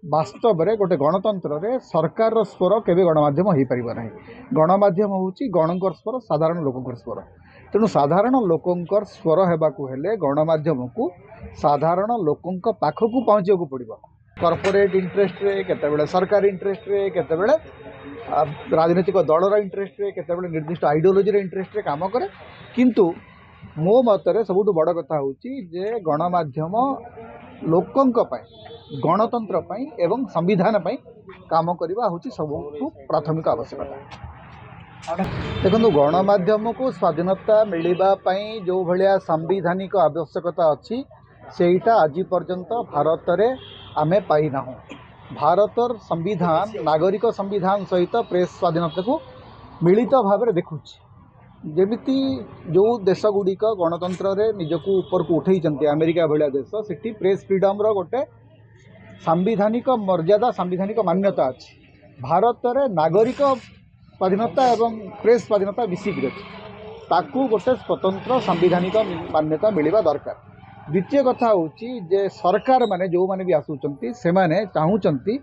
वास्तव में गोटे गणतंत्र रे सरकार स्वर केवे गणमाध्यम हो पार ना। गणमाध्यम हूँ गणकर स्वर, साधारण लोकंर स्वर। तेणु साधारण लोकंर स्वर होगाकू हेले गणमाध्यम को साधारण लोकों पाखक पहुँचा पड़ो। कॉर्पोरेट इंटरेस्ट रे केतेबेले सरकार इंटरेस्ट रे केतेबेले राजनीतिक दलर इंटरेस्ट रे केतेबेले निर्दिष्ट आइडियोलोजी इंटरेस्ट रे काम करे। किंतु मो मतरे सबुठ बड़ कथा हूँ जे गणमाध्यम लोकों गणतंत्र पाई एवं संविधान पाई काम करवा हूँ सबुठु प्राथमिक आवश्यकता। देखो गणमाध्यम को स्वाधीनता मिलवाई जो भाया संविधानिक आवश्यकता अच्छी सेटा आज पर्यंत भारत में आमे पाईना। भारतर संविधान नागरिक संविधान सहित प्रेस स्वाधीनता को मिलित भाव में देखुची। जमिति जो देश गुड़िक गणतंत्र रे निजको ऊपर को उठे अमेरिका भाया देश से प्रेस फ्रीडम रो गोटे सांविधानिक मर्यादा सांविधानिक मान्यता अच्छी। भारत में नागरिक स्वाधीनता एवं प्रेस स्वाधीनता मिसिक ताकू गोटे स्वतंत्र सांविधानिक मान्यता मिलवा दरकार। द्वितीय कथा हूँ जे सरकार माने जो माने भी आसुचंती से माने चाहूचंती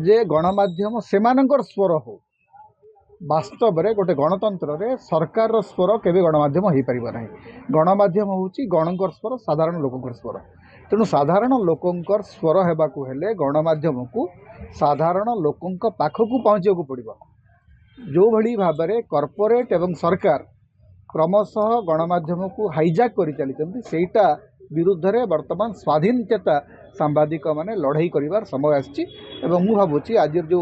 जे गणमाध्यम सेमानंकर स्वर हो। वास्तव में गोटे गणतंत्र रे सरकार स्वर केवे गणमाध्यम हो पार ना। गणमाध्यम हूँ गणकर स्वर, साधारण लोकंर स्वर। तेणु साधारण लोकंर स्वर होगाकू हेले गणमाध्यम को साधारण लोकों पाखक पहुँचा पड़ो। जो भली भाव में कॉर्पोरेट एवं सरकार क्रमशः गणमाध्यम को हाईजैक कर चली सेटा विरुद्ध रे वर्तमान स्वाधीन चेता सांबादिक माने लड़ाई करिवार समय आछि। मु भावुची आज जो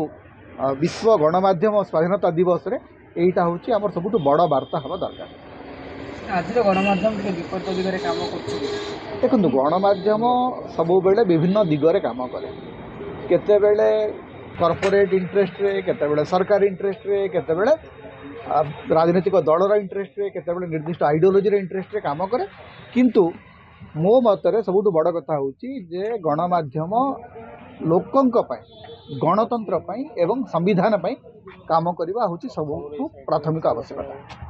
विश्व गणमाध्यम स्वाधीनता दिवस रे एटा होची हमर सबुठ बड़ वार्ता हवा दरकार। आज गणमाध्यम विपरीत दिगरे काम कर। देखो गणमाध्यम सब बेले विभिन्न दिगरे काम करे। केतेबेले कॉर्पोरेट इंटरेस्ट रे, केतेबेले सरकार इंटरेस्ट रे, केतेबेले राजनीतिक दलर इंटरेस्ट रे, केतेबेले निर्दिष्ट आइडियोलोजी इंटरेस्ट रे काम करे। किंतु मो मतरे सबुठ बड़ कथा हूँ जे गणमाध्यम लोकों गणतंत्र पाई एवं संविधान पाई काम करवा हूँ सबुठु प्राथमिक आवश्यकता।